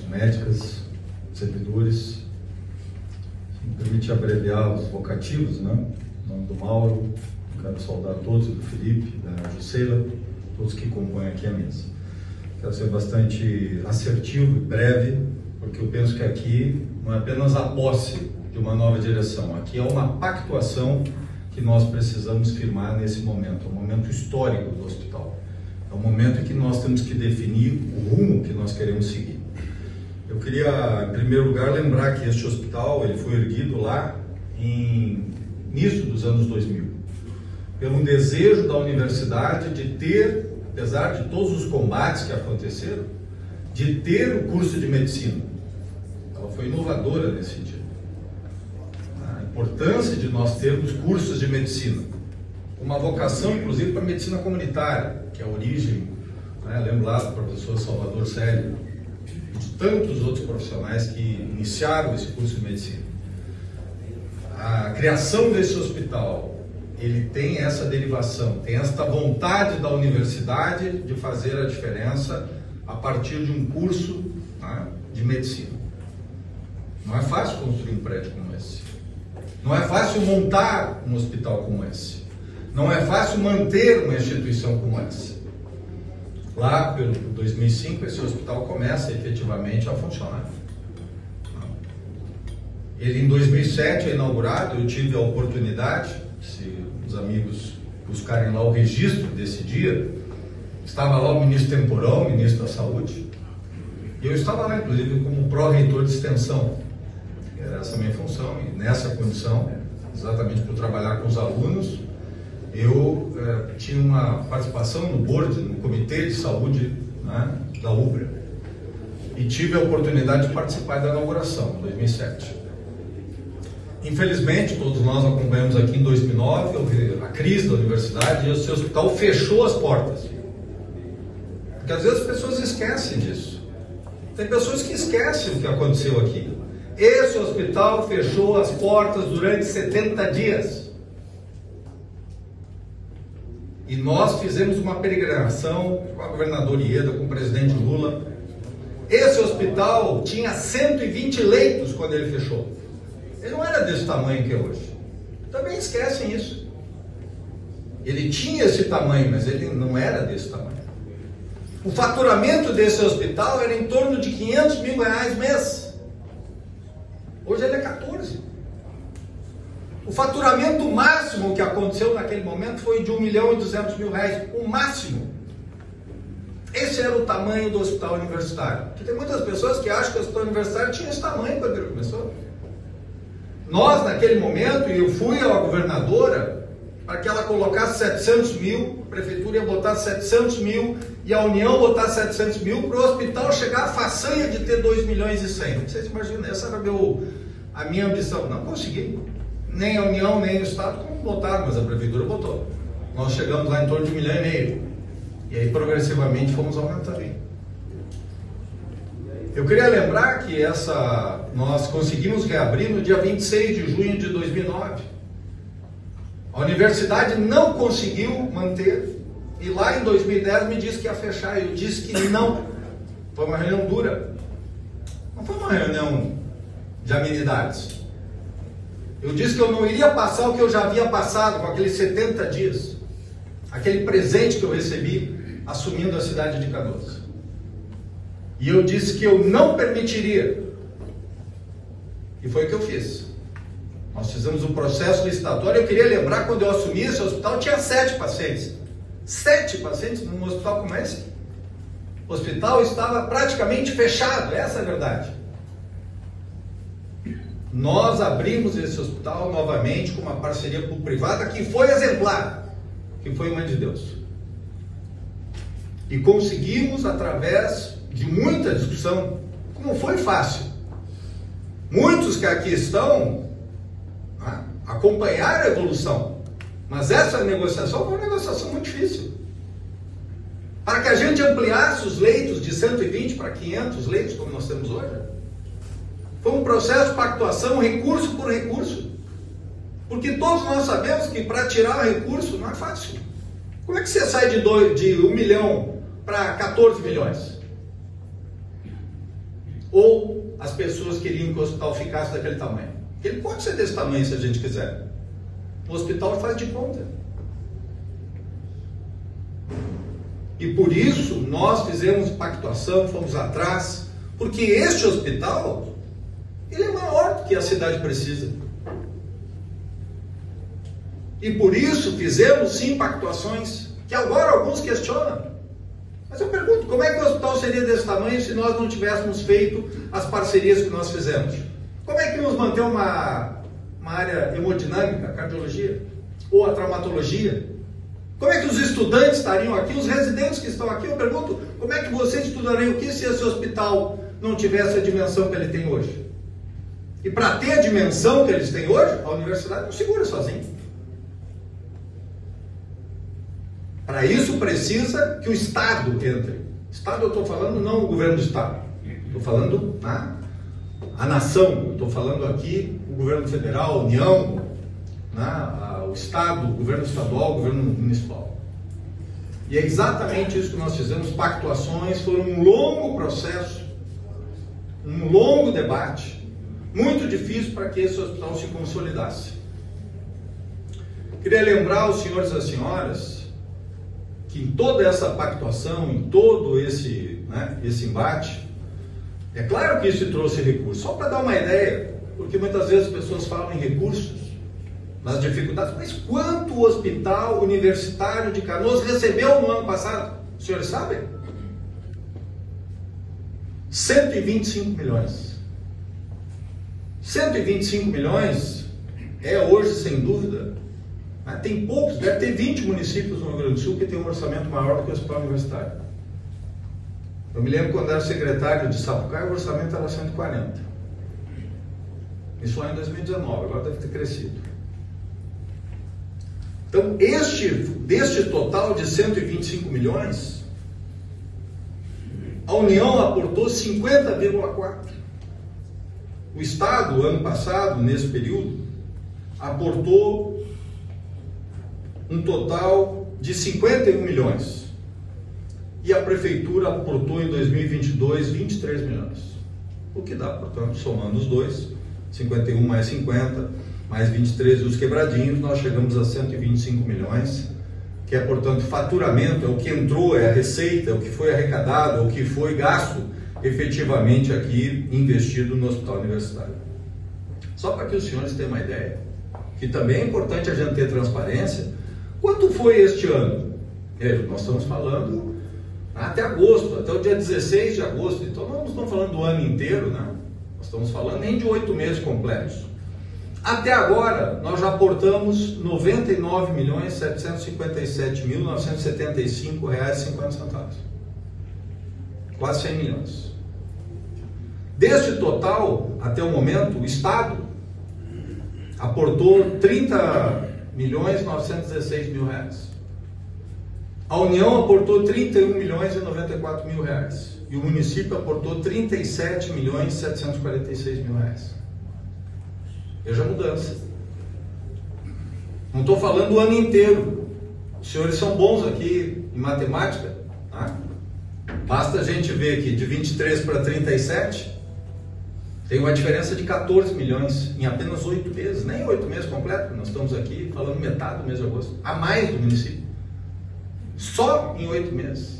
médicas, servidores. Se me permite abreviar os vocativos, né? Em nome do Mauro, quero saudar todos, do Felipe, da Jusceila, todos que compõem aqui a mesa. Quero ser bastante assertivo e breve, porque eu penso que aqui não é apenas a posse de uma nova direção, aqui é uma pactuação que nós precisamos firmar nesse momento, é um momento histórico do hospital. É um momento em que nós temos que definir o rumo que nós queremos seguir. Eu queria, em primeiro lugar, lembrar que este hospital ele foi erguido lá em início dos anos 2000, pelo desejo da universidade de ter, apesar de todos os combates que aconteceram, de ter o curso de medicina. Ela foi inovadora nesse sentido. A importância de nós termos cursos de medicina, uma vocação, inclusive, para a medicina comunitária, que é a origem, né? Lembro lá do professor Salvador Célio, e de tantos outros profissionais que iniciaram esse curso de medicina. A criação desse hospital, ele tem essa derivação, tem esta vontade da universidade de fazer a diferença a partir de um curso, né, de medicina. Não é fácil construir um prédio como esse. Não é fácil montar um hospital como esse. Não é fácil manter uma instituição como essa. Lá, pelo 2005, esse hospital começa efetivamente a funcionar. Ele, em 2007, é inaugurado. Eu tive a oportunidade, se os amigos buscarem lá o registro desse dia, estava lá o ministro Temporão, ministro da Saúde, e eu estava lá, inclusive, como pró-reitor de extensão. Era essa a minha função, e nessa condição, exatamente por trabalhar com os alunos, eu tinha uma participação no board, no comitê de saúde, né, da UBRA, e tive a oportunidade de participar da inauguração, em 2007. Infelizmente, todos nós acompanhamos aqui em 2009 a crise da universidade, e o seu hospital fechou as portas. Porque às vezes as pessoas esquecem disso. Tem pessoas que esquecem o que aconteceu aqui. Esse hospital fechou as portas durante 70 dias. E nós fizemos uma peregrinação com a governadora Ieda, com o presidente Lula. Esse hospital tinha 120 leitos quando ele fechou. Ele não era desse tamanho que é hoje. Também esquecem isso. Ele tinha esse tamanho, mas ele não era desse tamanho. O faturamento desse hospital era em torno de R$500 mil mês. Hoje ele é 14. O faturamento máximo que aconteceu naquele momento foi de R$1.200.000, o máximo. Esse era o tamanho do hospital universitário. Porque tem muitas pessoas que acham que o hospital universitário tinha esse tamanho quando ele começou. Nós, naquele momento, e eu fui à governadora para que ela colocasse 700 mil, a prefeitura ia botar 700 mil e a União botar 700 mil para o hospital chegar à façanha de ter 2 milhões e 100. Vocês imaginam, essa era a minha ambição. Não consegui. Nem a União, nem o Estado como botaram, mas a prefeitura botou. Nós chegamos lá em torno de 1,5 milhão. E aí, progressivamente, fomos aumentando. Eu queria lembrar que nós conseguimos reabrir no dia 26 de junho de 2009. A universidade não conseguiu manter, e lá em 2010 me disse que ia fechar, eu disse que não. Foi uma reunião dura. Não foi uma reunião de amenidades. Eu disse que eu não iria passar o que eu já havia passado com aqueles 70 dias. Aquele presente que eu recebi assumindo a cidade de Canoas. E eu disse que eu não permitiria. E foi o que eu fiz. Nós fizemos um processo licitatório. Eu queria lembrar, quando eu assumi esse hospital, tinha 7 pacientes. 7 pacientes num hospital como esse. O hospital estava praticamente fechado, essa é a verdade. Nós abrimos esse hospital novamente com uma parceria público-privada que foi exemplar, que foi Mãe de Deus. E conseguimos, através de muita discussão, como foi fácil. Muitos que aqui estão acompanharam a evolução, mas essa negociação foi uma negociação muito difícil. Para que a gente ampliasse os leitos de 120 para 500 leitos, como nós temos hoje, foi um processo de pactuação, recurso por recurso. Porque todos nós sabemos que para tirar recurso não é fácil. Como é que você sai de 1 milhão para 14 milhões? Ou as pessoas queriam que o hospital ficasse daquele tamanho? Ele pode ser desse tamanho se a gente quiser. O hospital faz de conta. E por isso nós fizemos pactuação, fomos atrás, porque este hospital, ele é maior do que a cidade precisa. E por isso fizemos sim pactuações, que agora alguns questionam. Mas eu pergunto, como é que o hospital seria desse tamanho se nós não tivéssemos feito as parcerias que nós fizemos? Como é que nos manter uma área hemodinâmica, a cardiologia, ou a traumatologia? Como é que os estudantes estariam aqui, os residentes que estão aqui? Eu pergunto, como é que vocês estudariam o que se esse hospital não tivesse a dimensão que ele tem hoje? E para ter a dimensão que eles têm hoje, a universidade não segura sozinha. Para isso precisa que o Estado entre. Estado eu estou falando não o governo do Estado, estou falando a nação, estou falando aqui o governo federal, a União, o Estado, o governo estadual, o governo municipal. E é exatamente isso que nós fizemos, pactuações, foi um longo processo, um longo debate, muito difícil para que esse hospital se consolidasse. Queria lembrar os senhores e as senhoras que em toda essa pactuação, em todo esse embate, é claro que isso trouxe recursos, só para dar uma ideia, porque muitas vezes as pessoas falam em recursos, nas dificuldades, mas quanto o Hospital Universitário de Canoas recebeu no ano passado? Os senhores sabem? 125 milhões. 125 milhões é hoje, sem dúvida, tem poucos, deve ter 20 municípios no Rio Grande do Sul que tem um orçamento maior do que o Hospital Universitário. Eu me lembro quando era secretário de Sapucaí, o orçamento era 140. Isso lá em 2019, agora deve ter crescido. Então, deste total de 125 milhões, a União aportou 50,4. O Estado, ano passado, nesse período, aportou um total de 51 milhões. E a Prefeitura aportou em 2022 23 milhões. O que dá, portanto, somando os dois, 51 mais 50, mais 23 e os quebradinhos, nós chegamos a 125 milhões, que é, portanto, faturamento, é o que entrou, é a receita, é o que foi arrecadado, é o que foi gasto efetivamente aqui investido no Hospital Universitário. Só para que os senhores tenham uma ideia, que também é importante a gente ter transparência, quanto foi este ano? Nós estamos falando até agosto, até o dia 16 de agosto, então nós não estamos falando do ano inteiro, né? Nós estamos falando nem de 8 meses completos. Até agora, nós já aportamos R$ 99.757.975,50. Quase 100 milhões. Deste total, até o momento, o Estado aportou R$ 30.916.000. A União aportou R$ 31.094.000. E o município aportou R$ 37.746.000. Veja a mudança. Não estou falando o ano inteiro. Os senhores são bons aqui em matemática, tá? Basta a gente ver aqui de 23 para 37, tem uma diferença de 14 milhões em apenas 8 meses, nem 8 meses completos, nós estamos aqui falando metade do mês de agosto, a mais do município, só em 8 meses.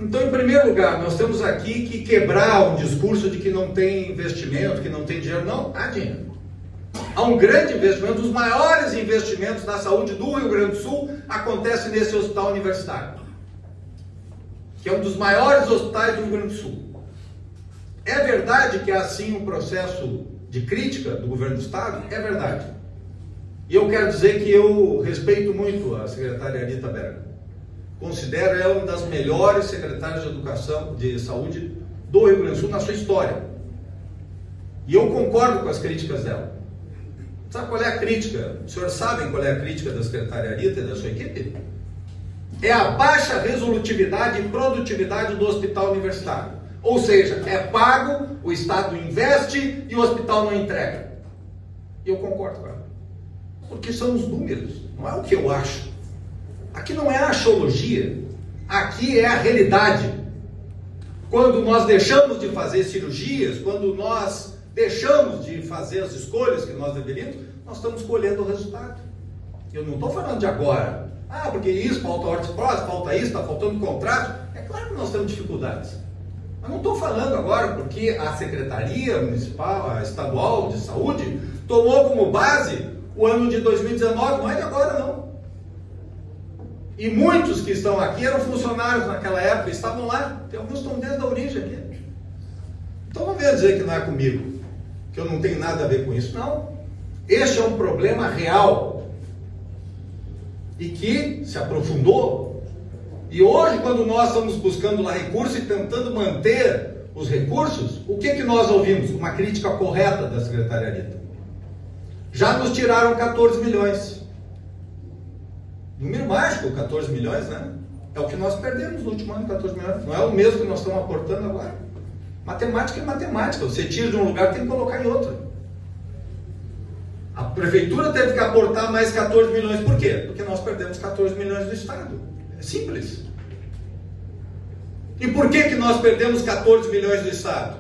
Então, em primeiro lugar, nós temos aqui que quebrar um discurso de que não tem investimento, que não tem dinheiro. Não, há dinheiro. Há um grande investimento, os maiores investimentos na saúde do Rio Grande do Sul acontece nesse hospital universitário, que é um dos maiores hospitais do Rio Grande do Sul. É verdade que há sim um processo de crítica do governo do Estado? É verdade. E eu quero dizer que eu respeito muito a secretária Arita Berga. Considero ela uma das melhores secretárias de educação, de saúde do Rio Grande do Sul na sua história. E eu concordo com as críticas dela. Sabe qual é a crítica? Os senhores sabem qual é a crítica da secretária Arita e da sua equipe? É a baixa resolutividade e produtividade do hospital universitário. Ou seja, é pago, o Estado investe e o hospital não entrega. E eu concordo com ela. Porque são os números, não é o que eu acho. Aqui não é a axiologia, aqui é a realidade. quando nós deixamos de fazer cirurgias, quando nós deixamos de fazer as escolhas que nós deveríamos, nós estamos colhendo o resultado. Eu não estou falando de agora. Ah, porque isso, falta ortoprótese, falta isso, está faltando contrato. É claro que nós temos dificuldades. Mas não estou falando agora porque a Secretaria Municipal, a Estadual de Saúde, tomou como base o ano de 2019, não é de agora não. E muitos que estão aqui eram funcionários naquela época, estavam lá. Tem alguns que estão desde a origem aqui. Então não venha dizer que não é comigo, que eu não tenho nada a ver com isso. Não. Este é um problema real e que se aprofundou. E hoje, quando nós estamos buscando lá recursos e tentando manter os recursos, o que nós ouvimos? Uma crítica correta da Secretaria Rita. Já nos tiraram 14 milhões. Número mágico, 14 milhões, né? É o que nós perdemos no último ano, 14 milhões. Não é o mesmo que nós estamos aportando agora. Matemática é matemática. Você tira de um lugar, tem que colocar em outro. A prefeitura teve que aportar mais 14 milhões. Por quê? Porque nós perdemos 14 milhões do Estado. É simples. E por que nós perdemos 14 milhões do Estado?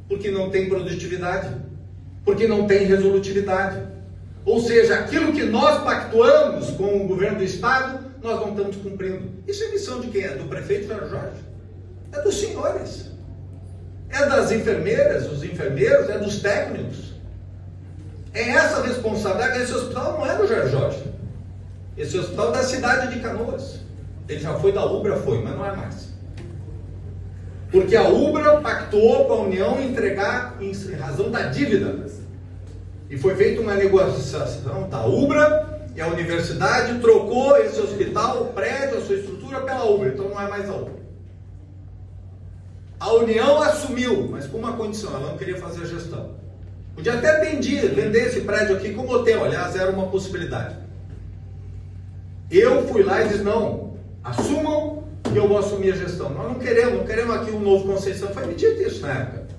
Porque não tem produtividade. Porque não tem resolutividade. Ou seja, aquilo que nós pactuamos com o governo do Estado, nós não estamos cumprindo. Isso é missão de quem? É do prefeito Jorge? É dos senhores. É das enfermeiras, dos enfermeiros, é dos técnicos. É essa responsabilidade. Esse hospital não é do Jorge. Esse hospital é da cidade de Canoas. Ele já foi da Ubra, mas não é mais. Porque a Ubra pactuou com a União entregar em razão da dívida. E foi feita uma negociação da Ubra e a universidade trocou esse hospital, o prédio, a sua estrutura pela Ubra. Então não é mais a Ubra. A União assumiu, mas com uma condição, ela não queria fazer a gestão. Podia até vender esse prédio aqui como hotel, aliás, era uma possibilidade. Eu fui lá e disse, não, assumam que eu vou assumir a gestão. Nós não queremos aqui um novo Conceição. Foi me dito isso na época.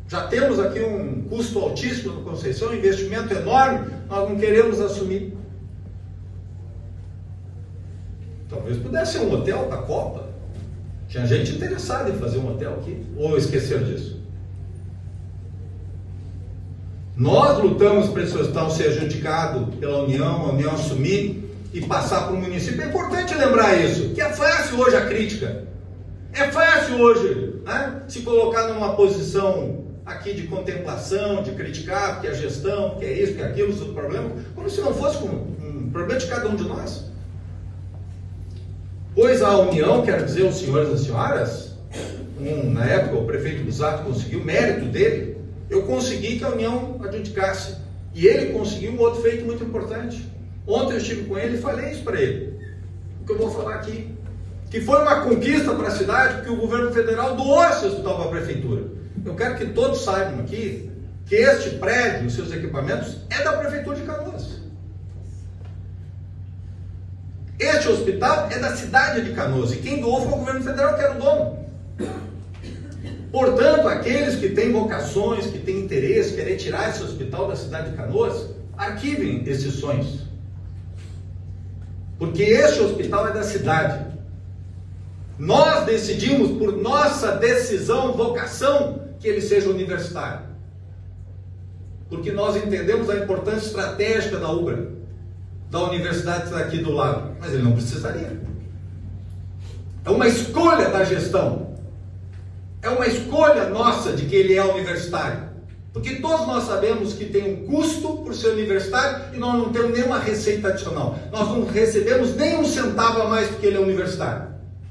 Já temos aqui um custo altíssimo no Conceição, um investimento enorme, nós não queremos assumir. Talvez pudesse ser um hotel da Copa. Tinha gente interessada em fazer um hotel aqui, ou esqueceram disso. Nós lutamos para esse hospital ser adjudicado pela União, a União assumir e passar para o município. É importante lembrar isso, que é fácil hoje a crítica. É fácil hoje, né, se colocar numa posição aqui de contemplação, de criticar, porque a gestão, porque é isso, porque é aquilo, isso é o problema, como se não fosse um problema de cada um de nós. Pois a União, quero dizer, os senhores e as senhoras, na época o prefeito Busato conseguiu, mérito dele, eu consegui que a União adjudicasse. E ele conseguiu um outro feito muito importante. Ontem eu estive com ele e falei isso para ele, o que eu vou falar aqui, que foi uma conquista para a cidade, porque o governo federal doou esse hospital para a prefeitura. Eu quero que todos saibam aqui que este prédio e seus equipamentos é da Prefeitura de Canoas. Este hospital é da cidade de Canoas e quem doou foi o governo federal, que era o dono. Portanto, aqueles que têm vocações, que têm interesse, querem tirar esse hospital da cidade de Canoas, arquivem esses sonhos. Porque este hospital é da cidade. Nós decidimos, por nossa decisão, vocação, que ele seja universitário. Porque nós entendemos a importância estratégica da Ubra, da universidade que está aqui do lado. Mas ele não precisaria. É uma escolha da gestão. É uma escolha nossa de que ele é universitário. Porque todos nós sabemos que tem um custo por ser universitário e nós não temos nenhuma receita adicional. Nós não recebemos nem um centavo a mais porque ele é universitário.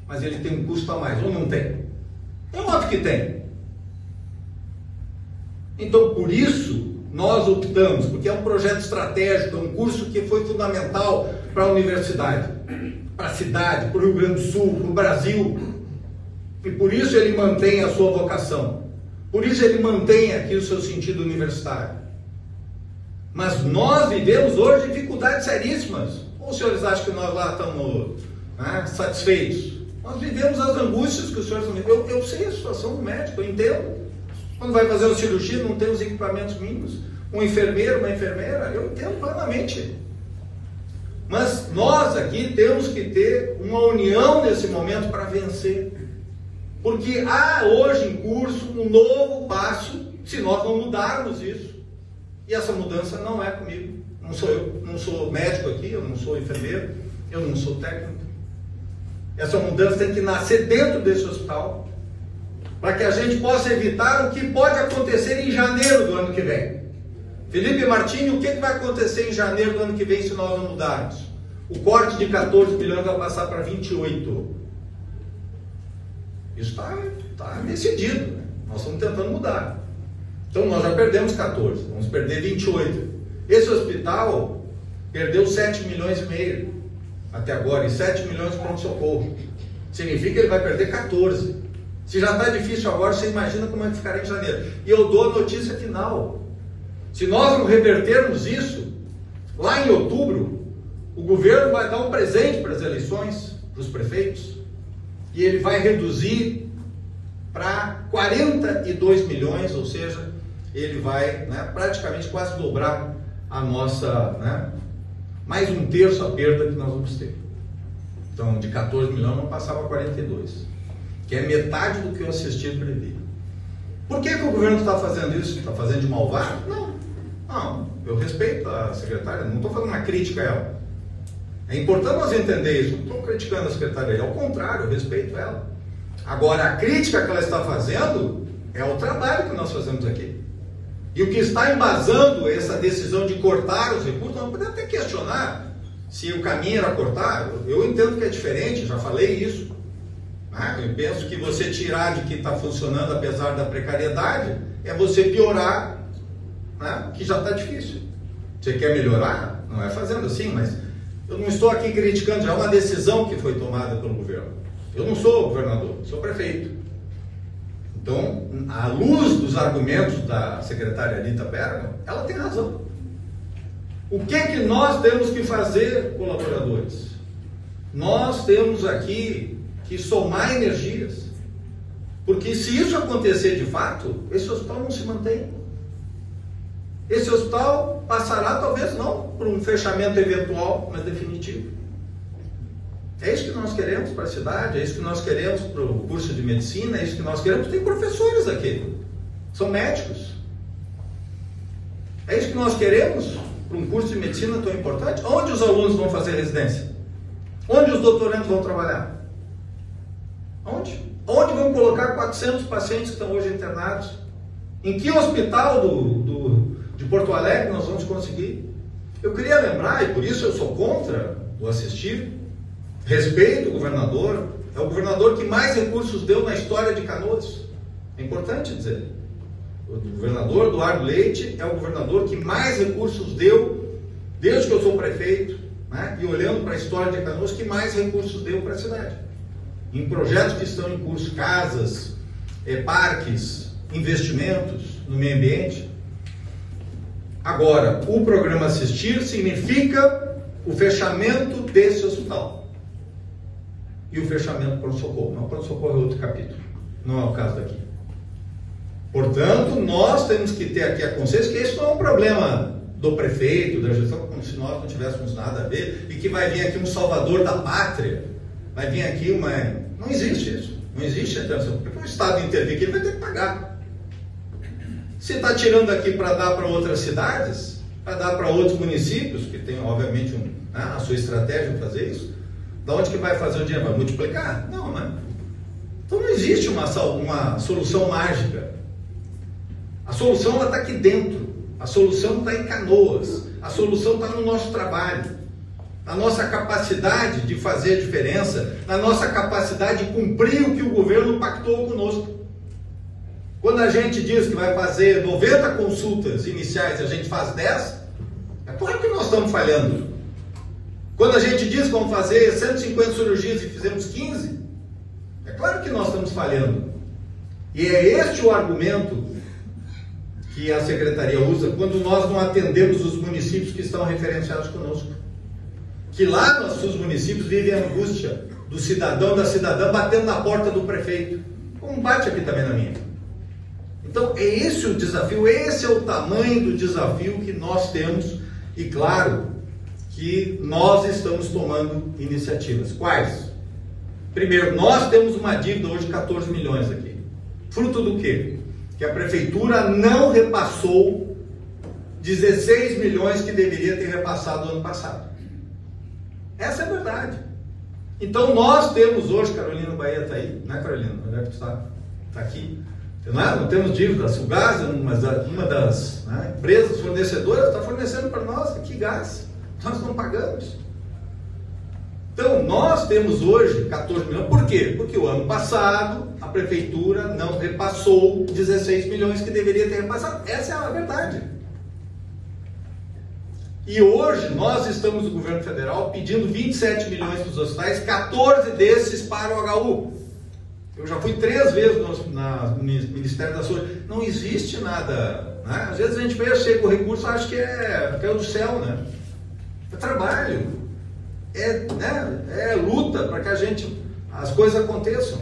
Mas ele tem um custo a mais, ou não tem? É óbvio que tem. Então, por isso, nós optamos, porque é um projeto estratégico, é um curso que foi fundamental para a universidade, para a cidade, para o Rio Grande do Sul, para o Brasil. E por isso ele mantém a sua vocação. Por isso ele mantém aqui o seu sentido universitário. Mas nós vivemos hoje dificuldades seríssimas. Ou os senhores acham que nós lá estamos satisfeitos? Nós vivemos as angústias que os senhores não... Eu sei a situação do médico, eu entendo. Quando vai fazer uma cirurgia, não tem os equipamentos mínimos. Um enfermeiro, uma enfermeira, eu entendo plenamente. Mas nós aqui temos que ter uma união nesse momento para vencer. Porque há hoje em curso um novo passo se nós não mudarmos isso. E essa mudança não é comigo. Não sou eu, não sou médico aqui, eu não sou enfermeiro, eu não sou técnico. Essa mudança tem que nascer dentro desse hospital, para que a gente possa evitar o que pode acontecer em janeiro do ano que vem. Felipe Martins, o que vai acontecer em janeiro do ano que vem se nós não mudarmos? O corte de 14 bilhões vai passar para 28. Isso está decidido, né? Nós estamos tentando mudar. Então nós já perdemos 14, vamos perder 28. Esse hospital perdeu 7 milhões e meio até agora, e 7 milhões de pronto-socorro. Significa que ele vai perder 14. Se já está difícil agora, você imagina como é que ficará em janeiro. E eu dou a notícia final. Se nós não revertermos isso, lá em outubro, o governo vai dar um presente para as eleições, para os prefeitos, e ele vai reduzir para 42 milhões, ou seja, ele vai, né, praticamente quase dobrar a nossa, né, mais um terço a perda que nós vamos ter. Então, de 14 milhões, não passava a 42, que é metade do que o assistido previa. Por que o governo está fazendo isso? Está fazendo de malvado? Não, eu respeito a secretária, não estou fazendo uma crítica a ela. É importante nós entender isso, não estou criticando a secretária, ao contrário, eu respeito ela. Agora, a crítica que ela está fazendo é o trabalho que nós fazemos aqui. E o que está embasando essa decisão de cortar os recursos, nós podemos até questionar se o caminho era cortar. Eu entendo que é diferente, já falei isso. Eu penso que você tirar de que está funcionando apesar da precariedade é você piorar, né, que já está difícil. Você quer melhorar? Não é fazendo assim, mas eu não estou aqui criticando, já é uma decisão que foi tomada pelo governo. Eu não sou governador, sou prefeito. Então, à luz dos argumentos da secretária Anita Bergamo, ela tem razão. O que nós temos que fazer, colaboradores? Nós temos aqui que somar energias. Porque se isso acontecer de fato, esse hospital não se mantém. Esse hospital passará, talvez não, por um fechamento eventual, mas definitivo. É isso que nós queremos para a cidade, é isso que nós queremos para o curso de medicina, é isso que nós queremos. Tem professores aqui, são médicos. É isso que nós queremos para um curso de medicina tão importante. Onde os alunos vão fazer residência? Onde os doutorandos vão trabalhar? Onde? Onde vão colocar 400 pacientes que estão hoje internados? Em que hospital de Porto Alegre nós vamos conseguir? Eu queria lembrar, e por isso eu sou contra o assistir, respeito o governador, é o governador que mais recursos deu na história de Canoas. É importante dizer. O governador Eduardo Leite é o governador que mais recursos deu, desde que eu sou prefeito, né? E olhando para a história de Canoas, que mais recursos deu para a cidade. Em projetos que estão em curso, casas, parques, investimentos no meio ambiente. Agora, o programa Assistir significa o fechamento desse hospital. E o fechamento do pronto-socorro. Não, o pronto-socorro é outro capítulo. Não é o caso daqui. Portanto, nós temos que ter aqui a consciência que esse não é um problema do prefeito, da gestão, como se nós não tivéssemos nada a ver, e que vai vir aqui um salvador da pátria. Vai vir aqui uma... Não existe isso. Não existe a intenção. Porque o Estado intervir aqui, ele vai ter que pagar. Se está tirando aqui para dar para outras cidades, para dar para outros municípios, que tem, obviamente, a sua estratégia para fazer isso, da onde que vai fazer o dinheiro? Vai multiplicar? Não, né? Então não existe uma solução mágica. A solução está aqui dentro. A solução está em Canoas. A solução está no nosso trabalho. Na nossa capacidade de fazer a diferença, na nossa capacidade de cumprir o que o governo pactou conosco. Quando a gente diz que vai fazer 90 consultas iniciais e a gente faz 10, é claro que nós estamos falhando. Quando a gente diz que vamos fazer 150 cirurgias e fizemos 15, é claro que nós estamos falhando. E é este o argumento que a Secretaria usa quando nós não atendemos os municípios que estão referenciados conosco. Que lá nos seus municípios vivem a angústia do cidadão, da cidadã, batendo na porta do prefeito. Como bate aqui também na minha. Então, é esse o desafio, esse é o tamanho do desafio que nós temos. E claro, que nós estamos tomando iniciativas. Quais? Primeiro, nós temos uma dívida hoje de 14 milhões aqui. Fruto do quê? Que a prefeitura não repassou 16 milhões que deveria ter repassado no ano passado. Essa é a verdade. Então nós temos hoje, Carolina Bahia está aí, não é, Carolina? Onde é que tu está? Está aqui. Não temos dívida. O gás, uma das empresas fornecedoras, está fornecendo para nós aqui gás. Nós não pagamos. Então, nós temos hoje 14 milhões. Por quê? Porque o ano passado a prefeitura não repassou 16 milhões que deveria ter repassado. Essa é a verdade. E hoje nós estamos no governo federal pedindo 27 milhões para os hospitais, 14 desses para o HU. Eu já fui 3 vezes no Ministério da Saúde. Não existe nada, né? Às vezes a gente vê, chega o recurso, acha que caiu do céu, né? É trabalho. É luta para que as coisas aconteçam.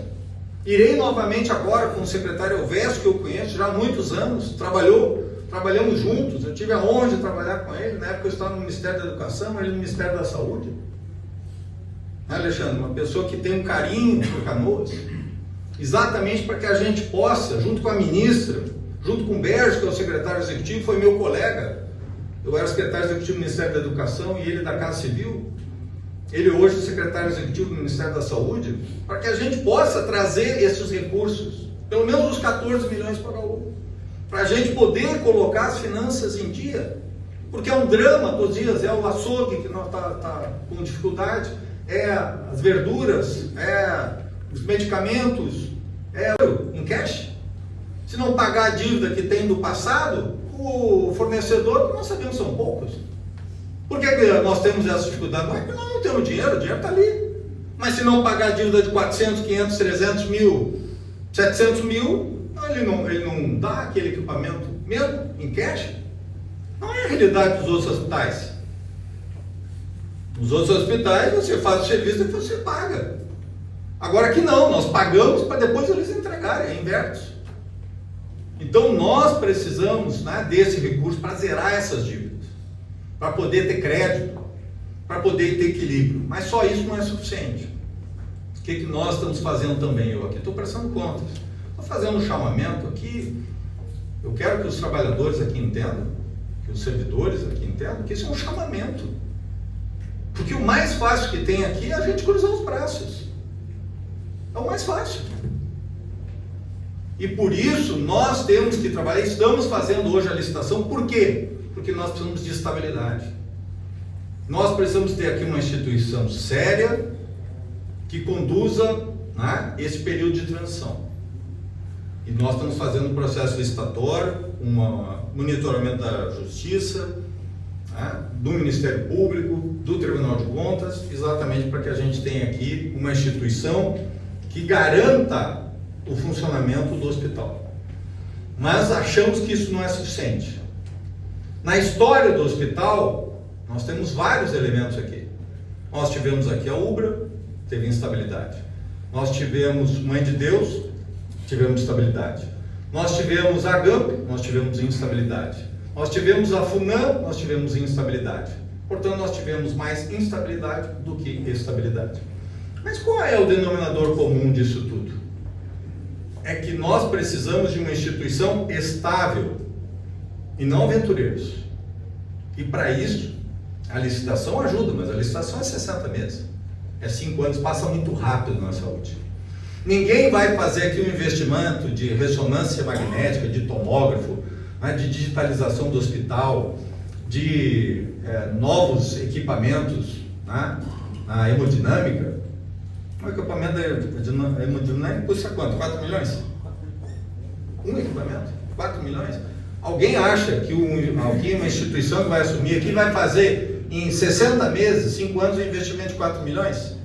Irei novamente agora com o secretário Elvésio, que eu conheço já há muitos anos, trabalhamos juntos, eu tive a honra de trabalhar com ele, na época eu estava no Ministério da Educação, ele no Ministério da Saúde. Né, Alexandre? Uma pessoa que tem um carinho por Canoas, exatamente para que a gente possa, junto com a ministra, junto com o Berge, que é o secretário executivo, foi meu colega, eu era secretário executivo do Ministério da Educação e ele da Casa Civil, ele hoje é secretário executivo do Ministério da Saúde, para que a gente possa trazer esses recursos, pelo menos os 14 milhões para o HU, para a gente poder colocar as finanças em dia, porque é um drama todos os dias, é o açougue que está com dificuldade, é as verduras, é os medicamentos, é em cash. Se não pagar a dívida que tem do passado, o fornecedor, nós sabemos, são poucos. Por que nós temos essa dificuldade? Não é que nós não temos dinheiro, o dinheiro está ali. Mas se não pagar a dívida de 400, 500, 300 mil, 700 mil, ele não dá aquele equipamento mesmo em cash. Não é a realidade dos outros hospitais. Nos outros hospitais você faz o serviço e você paga. Agora aqui não, nós pagamos para depois eles entregarem, é inverso. Então nós precisamos, né, desse recurso para zerar essas dívidas, para poder ter crédito, para poder ter equilíbrio. Mas só isso não é suficiente. O que nós estamos fazendo também? Eu aqui estou prestando contas. Estou fazendo um chamamento aqui. Eu quero que os trabalhadores aqui entendam, que os servidores aqui entendam, que isso é um chamamento. Porque o mais fácil que tem aqui é a gente cruzar os braços. É o mais fácil. E por isso nós temos que trabalhar. Estamos fazendo hoje a licitação. Por quê? Porque nós precisamos de estabilidade. Nós precisamos ter aqui uma instituição séria que conduza, né, esse período de transição. E nós estamos fazendo um processo licitatório, um monitoramento da Justiça, né, do Ministério Público, do Tribunal de Contas, exatamente para que a gente tenha aqui uma instituição que garanta o funcionamento do hospital. Mas achamos que isso não é suficiente. Na história do hospital, nós temos vários elementos aqui. Nós tivemos aqui a UBRA, teve instabilidade. Nós tivemos Mãe de Deus, tivemos estabilidade. Nós tivemos a GAMP, nós tivemos instabilidade. Nós tivemos a FUNAM, nós tivemos instabilidade. Portanto, nós tivemos mais instabilidade do que estabilidade. Mas qual é o denominador comum disso tudo? É que nós precisamos de uma instituição estável e não aventureiros. E para isso, a licitação ajuda, mas a licitação é 60 meses. É 5 anos, passa muito rápido na saúde. Ninguém vai fazer aqui um investimento de ressonância magnética, de tomógrafo, né, de digitalização do hospital, de novos equipamentos, né, na hemodinâmica. Um equipamento da hemodinâmica custa quanto? 4 milhões? Um equipamento? 4 milhões? Alguém acha que uma instituição que vai assumir aqui vai fazer em 60 meses, 5 anos, um investimento de 4 milhões?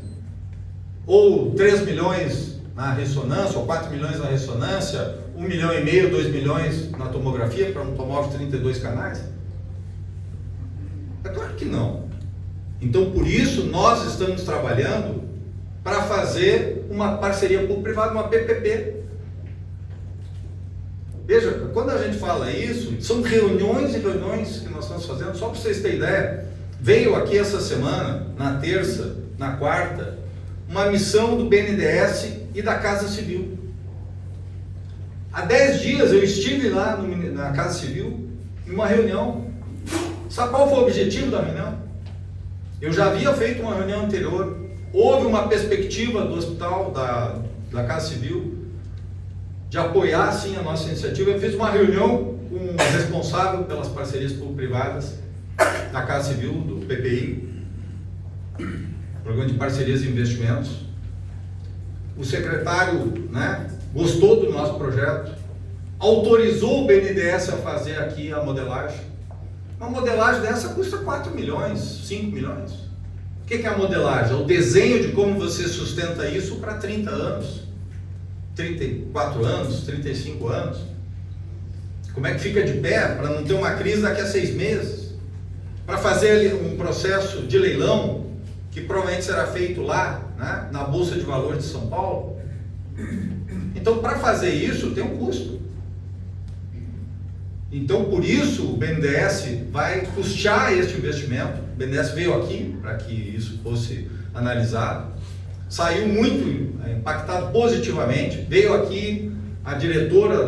Ou 3 milhões na ressonância, ou 4 milhões na ressonância, 1,5 milhão, 2 milhões na tomografia, para um tomógrafo de 32 canais? É claro que não. Então, por isso, nós estamos trabalhando para fazer uma parceria público-privada, uma PPP. Veja, quando a gente fala isso, são reuniões e reuniões que nós estamos fazendo. Só para vocês terem ideia, veio aqui essa semana, na terça, na quarta, uma missão do BNDES e da Casa Civil. Há 10 dias eu estive lá na Casa Civil, em uma reunião. Sabe qual foi o objetivo da reunião? Eu já havia feito uma reunião anterior, houve uma perspectiva do hospital, da Casa Civil, de apoiar sim a nossa iniciativa. Eu fiz uma reunião com o responsável pelas parcerias público-privadas da Casa Civil, do PPI, Programa de Parcerias e Investimentos. O secretário, gostou do nosso projeto, autorizou o BNDES a fazer aqui a modelagem. Uma modelagem dessa custa 4 milhões, 5 milhões. O que é a modelagem? É o desenho de como você sustenta isso para 30 anos, 34 anos, 35 anos. Como é que fica de pé para não ter uma crise daqui a 6 meses? Para fazer ali um processo de leilão, que provavelmente será feito lá, na Bolsa de Valores de São Paulo. Então, para fazer isso, tem um custo. Então, por isso, o BNDES vai custear este investimento. O BNDES veio aqui para que isso fosse analisado. Saiu muito impactado positivamente. Veio aqui a diretora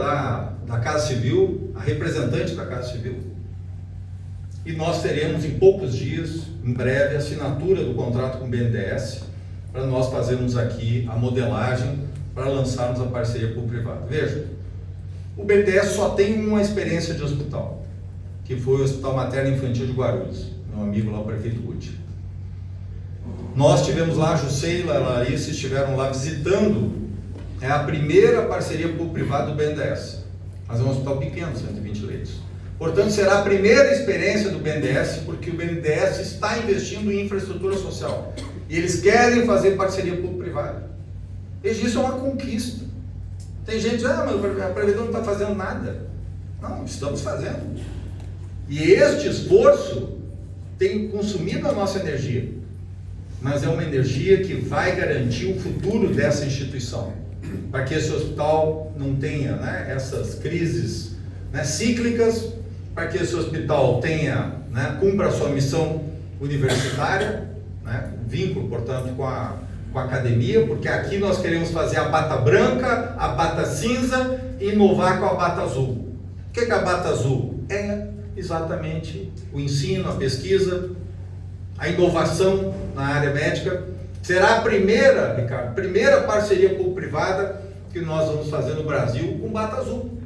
da Casa Civil, a representante da Casa Civil. E nós teremos em poucos dias, em breve, a assinatura do contrato com o BNDES, para nós fazermos aqui a modelagem, para lançarmos a parceria público-privada. Veja, o BNDES só tem uma experiência de hospital, que foi o Hospital Materno Infantil de Guarulhos, meu amigo lá, o prefeito Ruth. Nós tivemos lá, a Jusceila e a Larissa estiveram lá visitando, é a primeira parceria público-privada do BNDES, mas é um hospital pequeno, 120 leitos. Portanto, será a primeira experiência do BNDES, porque o BNDES está investindo em infraestrutura social. E eles querem fazer parceria público-privada. Veja, isso é uma conquista. Tem gente que diz, mas a Previdão não está fazendo nada. Não, estamos fazendo. E este esforço tem consumido a nossa energia. Mas é uma energia que vai garantir o futuro dessa instituição. Para que esse hospital não tenha essas crises cíclicas, para que esse hospital tenha, cumpra a sua missão universitária, vínculo, portanto, com a academia, porque aqui nós queremos fazer a bata branca, a bata cinza e inovar com a bata azul. O que é a bata azul? É exatamente o ensino, a pesquisa, a inovação na área médica. Será a primeira, Ricardo, primeira parceria público-privada que nós vamos fazer no Brasil com bata azul.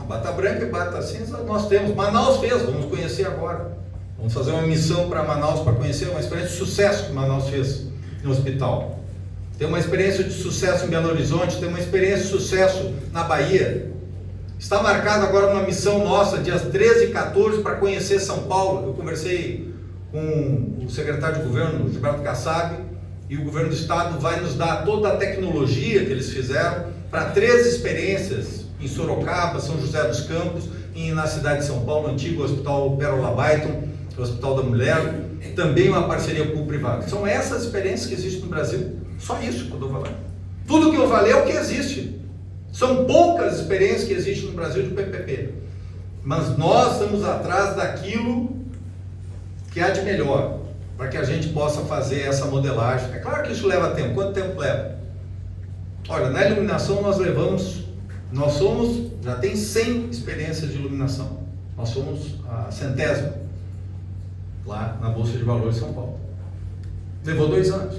A bata branca e bata cinza nós temos. Manaus fez, vamos conhecer agora. Vamos fazer uma missão para Manaus para conhecer uma experiência de sucesso que Manaus fez no hospital. Tem uma experiência de sucesso em Belo Horizonte, tem uma experiência de sucesso na Bahia. Está marcada agora uma missão nossa, dias 13 e 14, para conhecer São Paulo. Eu conversei com o secretário de governo, Gilberto Kassab, e o governo do estado vai nos dar toda a tecnologia que eles fizeram para 3 experiências em Sorocaba, São José dos Campos e na cidade de São Paulo, antigo Hospital Pérola Baiton, o Hospital da Mulher, também uma parceria público-privada. São essas experiências que existem no Brasil. Só isso que eu estou falando. Tudo que eu falei é o que existe. São poucas experiências que existem no Brasil de PPP. Mas nós estamos atrás daquilo que há de melhor, para que a gente possa fazer essa modelagem. É claro que isso leva tempo. Quanto tempo leva? Olha, na iluminação nós somos, já tem 100 experiências de iluminação. Nós somos a 100ª, lá na Bolsa de Valores de São Paulo. Levou 2 anos.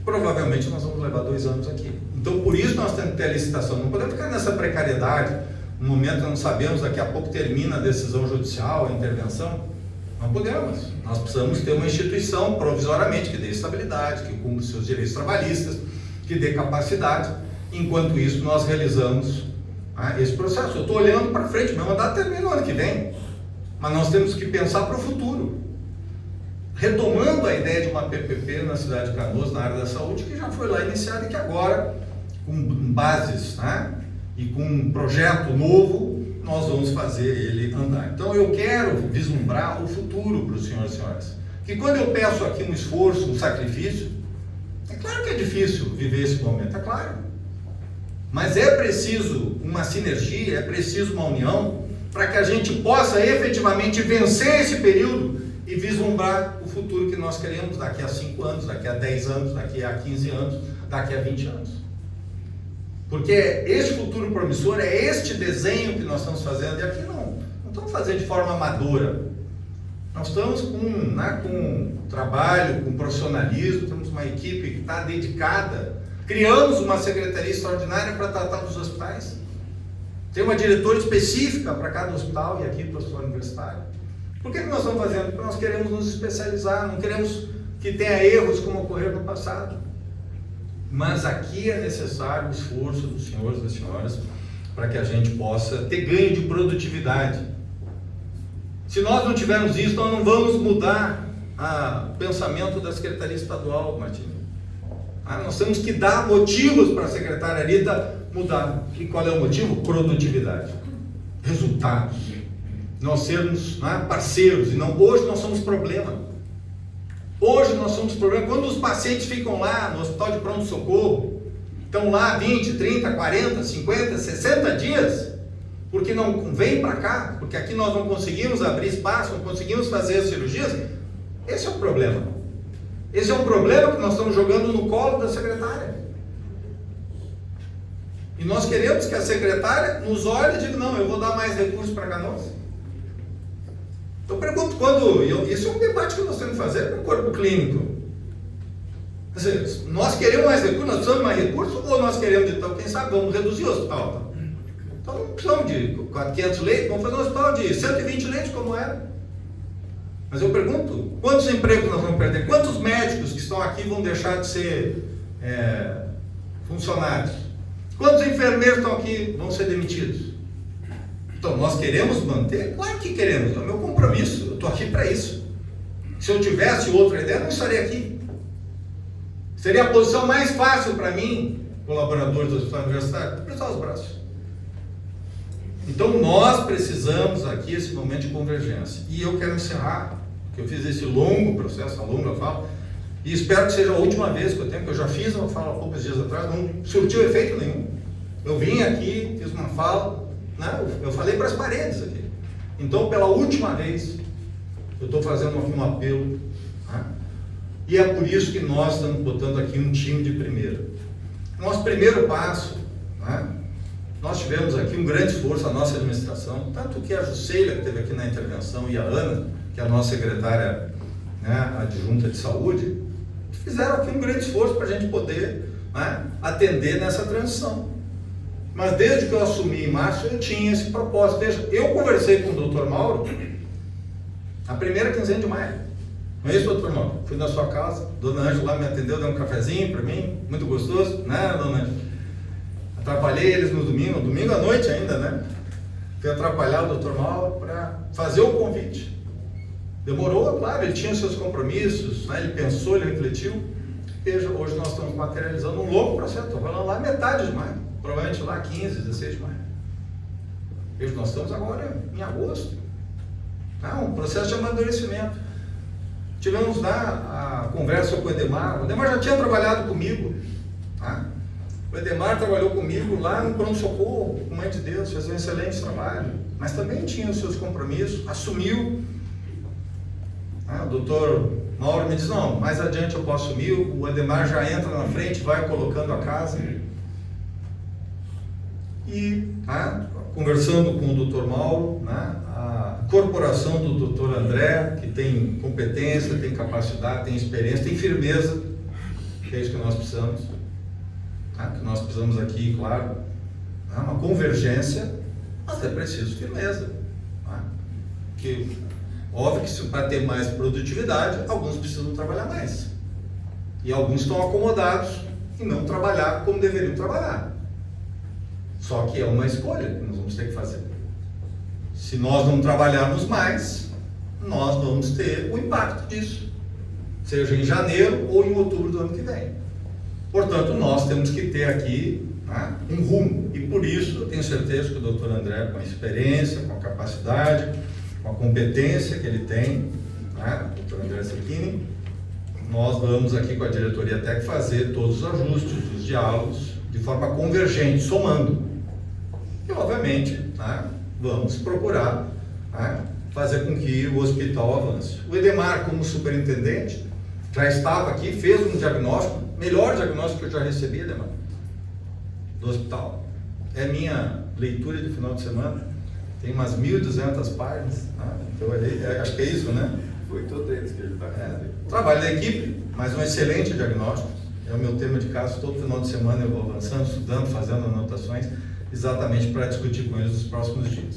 Provavelmente nós vamos levar 2 anos aqui. Então, por isso nós temos que ter a licitação. Não podemos ficar nessa precariedade, no momento que não sabemos, daqui a pouco termina a decisão judicial, a intervenção. Não podemos. Nós precisamos ter uma instituição, provisoriamente, que dê estabilidade, que cumpra os seus direitos trabalhistas, que dê capacidade. Enquanto isso, nós realizamos esse processo. Eu estou olhando para frente, meu mandato termina no ano que vem. Mas nós temos que pensar para o futuro. Retomando a ideia de uma PPP na cidade de Canoas, na área da saúde, que já foi lá iniciada e que agora, com bases e com um projeto novo, nós vamos fazer ele andar. Então eu quero vislumbrar o futuro para os senhores e senhoras. Que quando eu peço aqui um esforço, um sacrifício, é claro que é difícil viver esse momento, é claro. Mas é preciso uma sinergia, é preciso uma união, para que a gente possa efetivamente vencer esse período e vislumbrar o futuro que nós queremos daqui a 5 anos, daqui a 10 anos, daqui a 15 anos, daqui a 20 anos. Porque este futuro promissor é este desenho que nós estamos fazendo, e aqui não estamos fazendo de forma amadora. Nós estamos com trabalho, com profissionalismo, temos uma equipe que está dedicada. Criamos uma secretaria extraordinária para tratar dos hospitais. Tem uma diretora específica para cada hospital e aqui para o hospital universitário. Por que nós estamos fazendo? Porque nós queremos nos especializar, não queremos que tenha erros como ocorreram no passado. Mas aqui é necessário o esforço dos senhores e das senhoras para que a gente possa ter ganho de produtividade. Se nós não tivermos isso, nós não vamos mudar o pensamento da Secretaria Estadual, Martinho. Nós temos que dar motivos para a secretária Rita mudar. E qual é o motivo? Produtividade, resultados, nós sermos parceiros, e não, hoje nós somos problema. Hoje nós somos problema. Quando os pacientes ficam lá no hospital de pronto-socorro, estão lá 20, 30, 40, 50, 60 dias, porque não vem para cá, porque aqui nós não conseguimos abrir espaço, não conseguimos fazer as cirurgias, esse é o problema. Esse é um problema que nós estamos jogando no colo da secretária. E nós queremos que a secretária nos olhe e diga, não, eu vou dar mais recursos para Canoas. Então eu pergunto, isso é um debate que nós temos que fazer com o corpo clínico. Quer dizer, nós queremos mais recursos, nós precisamos de mais recursos, ou nós queremos, então, quem sabe, vamos reduzir o hospital. Então não precisamos de 500 leitos, vamos fazer um hospital de 120 leitos como era. Mas eu pergunto, quantos empregos nós vamos perder? Quantos médicos que estão aqui vão deixar de ser funcionários? Quantos enfermeiros estão aqui vão ser demitidos? Então, nós queremos manter? Claro que queremos, é o meu compromisso, eu estou aqui para isso. Se eu tivesse outra ideia, eu não estaria aqui. Seria a posição mais fácil para mim, colaborador do Hospital Universitário, prestar os braços. Então, nós precisamos aqui esse momento de convergência. E eu quero encerrar, porque eu fiz esse longo processo, a longa fala, e espero que seja a última vez que eu tenho, porque eu já fiz uma fala há poucos dias atrás, não surtiu efeito nenhum. Eu vim aqui, fiz uma fala, eu falei para as paredes aqui. Então, pela última vez, eu estou fazendo aqui um apelo, e é por isso que nós estamos botando aqui um time de primeira. Nosso primeiro passo, nós tivemos aqui um grande esforço, a nossa administração, tanto que a Juscelia, que esteve aqui na intervenção, e a Ana, que é a nossa secretária adjunta de saúde, fizeram aqui um grande esforço para a gente poder atender nessa transição. Mas desde que eu assumi em março, eu tinha esse propósito. Veja, eu conversei com o Dr. Mauro a primeira quinzena de maio. Não é isso, Dr. Mauro? Fui na sua casa, Dona Ângela lá me atendeu, deu um cafezinho para mim, muito gostoso, né, Dona Ângela? Atrapalhei eles no domingo à noite ainda, Fui atrapalhar o Dr. Mauro para fazer o convite. Demorou, claro, ele tinha seus compromissos, ele pensou, ele refletiu. Veja, hoje nós estamos materializando um longo processo, estou falando lá metade de maio, provavelmente lá 15, 16 de maio. Veja, nós estamos agora em agosto. Um processo de amadurecimento. Tivemos lá a conversa com o Edemar já tinha trabalhado comigo, O Edemar trabalhou comigo lá no pronto-socorro, com Mãe de Deus, fez um excelente trabalho, mas também tinha os seus compromissos, assumiu. O doutor Mauro me diz, não, mais adiante eu posso assumir, o Edemar já entra na frente, vai colocando a casa. E conversando com o doutor Mauro, a corporação do doutor André, que tem competência, tem capacidade, tem experiência, tem firmeza, que é isso que nós precisamos. Que nós precisamos aqui, claro, uma convergência, mas é preciso firmeza. Que, óbvio que para ter mais produtividade, alguns precisam trabalhar mais. E alguns estão acomodados em não trabalhar como deveriam trabalhar. Só que é uma escolha que nós vamos ter que fazer. Se nós não trabalharmos mais, nós vamos ter o impacto disso. Seja em janeiro ou em outubro do ano que vem. Portanto, nós temos que ter aqui um rumo, e por isso eu tenho certeza que o doutor André, com a experiência, com a capacidade, com a competência que ele tem, o doutor André Cecchini, nós vamos aqui com a diretoria técnica fazer todos os ajustes, os diálogos, de forma convergente, somando. E, obviamente, vamos procurar fazer com que o hospital avance. O Edemar, como superintendente, já estava aqui, fez um diagnóstico, melhor diagnóstico que eu já recebi, Edemar, do hospital. É minha leitura de final de semana, tem umas 1.200 páginas, né? Então acho que é isso, né? Foi todo eles que ele está fazendo. Trabalho da equipe, mas um excelente diagnóstico. É o meu tema de caso, todo final de semana eu vou avançando, estudando, fazendo anotações, exatamente para discutir com eles nos próximos dias.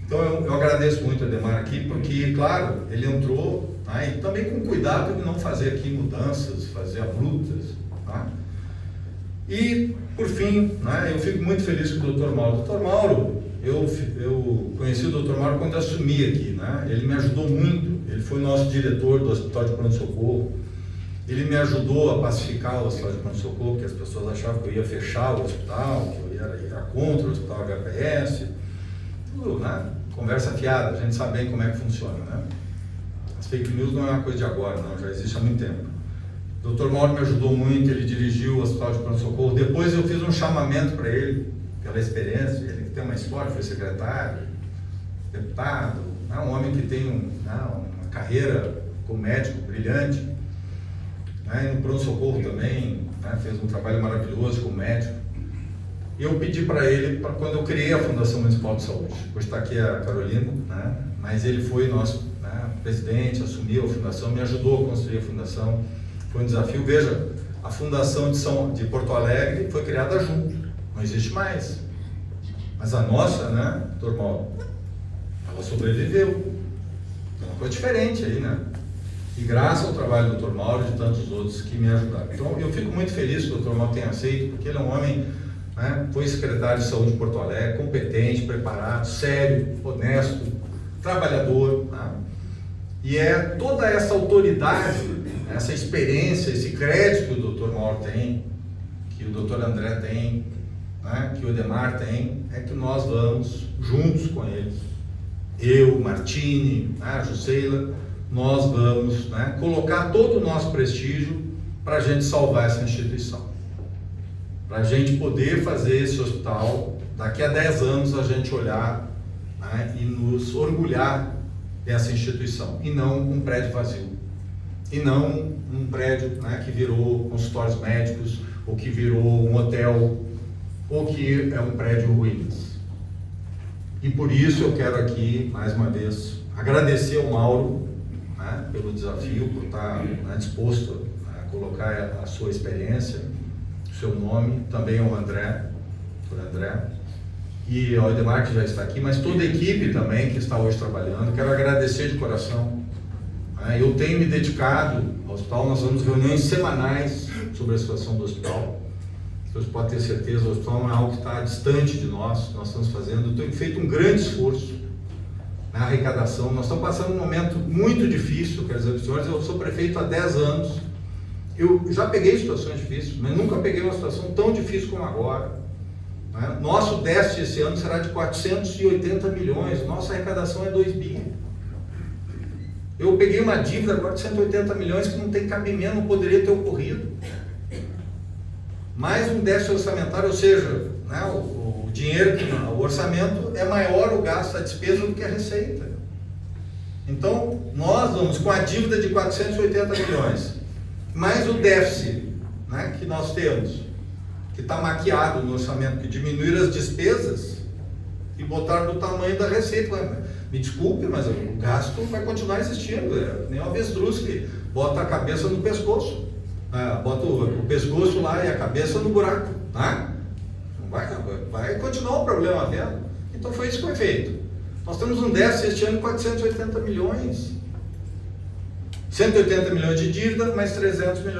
Então eu agradeço muito o Edemar aqui, porque, claro, ele entrou, né, e também com cuidado de não fazer aqui mudanças, fazer abruptas. Tá? E, por fim, né, eu fico muito feliz com o Dr. Mauro. Dr. Mauro, eu conheci o Dr. Mauro quando assumi aqui, né? Ele me ajudou muito, ele foi nosso diretor do Hospital de Pronto-Socorro, ele me ajudou a pacificar o Hospital de Pronto-Socorro, porque as pessoas achavam que eu ia fechar o hospital, que eu ia contra o Hospital HPS, tudo, né? Conversa fiada, a gente sabe bem como é que funciona, né? As fake news não é uma coisa de agora, não, já existe há muito tempo. O Dr. Mauro me ajudou muito, ele dirigiu o Hospital de Pronto-Socorro, depois eu fiz um chamamento para ele, pela experiência, ele tem uma história, foi secretário, deputado, né? Um homem que tem uma carreira como médico brilhante, né? E no pronto-socorro também, né? Fez um trabalho maravilhoso como médico. E eu pedi para ele, quando eu criei a Fundação Municipal de Saúde, hoje está aqui a Carolina, né? Mas ele foi nosso, né, presidente, assumiu a fundação, me ajudou a construir a fundação, foi um desafio. Veja, a Fundação de Porto Alegre foi criada junto, não existe mais. Mas a nossa, né, Dr. Mauro, ela sobreviveu. É uma coisa diferente aí, né? E graças ao trabalho do Dr. Mauro e de tantos outros que me ajudaram. Então, eu fico muito feliz que o Dr. Mauro tenha aceito, porque ele é um homem, né, foi secretário de Saúde de Porto Alegre, competente, preparado, sério, honesto, trabalhador, né? E é toda essa autoridade, essa experiência, esse crédito que o Dr. Mauro tem, que o Dr. André tem, né, que o Edemar tem, é que nós vamos juntos com eles, eu, Martini, a Jusceila, nós vamos, né, colocar todo o nosso prestígio para a gente salvar essa instituição, para a gente poder fazer esse hospital, daqui a 10 anos a gente olhar, né, e nos orgulhar dessa instituição, e não um prédio vazio, e não um prédio, né, que virou consultórios médicos, ou que virou um hotel, ou que é um prédio ruínas. E por isso eu quero aqui, mais uma vez, agradecer ao Mauro, né, pelo desafio, por estar, né, disposto a colocar a sua experiência, o seu nome, também ao André, por André, e ao Edemar, que já está aqui, mas toda a equipe também que está hoje trabalhando. Quero agradecer de coração. Eu tenho me dedicado ao hospital, nós fazemos reuniões semanais sobre a situação do hospital. Vocês podem ter certeza, o hospital não é algo que está distante de nós estamos fazendo. Eu tenho feito um grande esforço na arrecadação. Nós estamos passando um momento muito difícil, quero dizer para os senhores, eu sou prefeito há 10 anos, eu já peguei situações difíceis, mas nunca peguei uma situação tão difícil como agora. Nosso déficit esse ano será de 480 milhões, nossa arrecadação é 2 bi. Eu peguei uma dívida agora de 180 milhões que não tem cabimento, não poderia ter ocorrido. Mais um déficit orçamentário, ou seja, né, o dinheiro, o orçamento é maior o gasto, a despesa do que a receita. Então, nós vamos com a dívida de 480 milhões, mais o déficit, né, que nós temos, que está maquiado no orçamento, que diminuir as despesas e botar do tamanho da receita. Me desculpe, mas o gasto vai continuar existindo. É nem um avestruz que bota a cabeça no pescoço. Bota o pescoço lá e a cabeça no buraco. Tá? Vai continuar o problema havendo. Então foi isso que foi feito. Nós temos um déficit este ano de 480 milhões. 180 milhões de dívida, mais 300 milhões.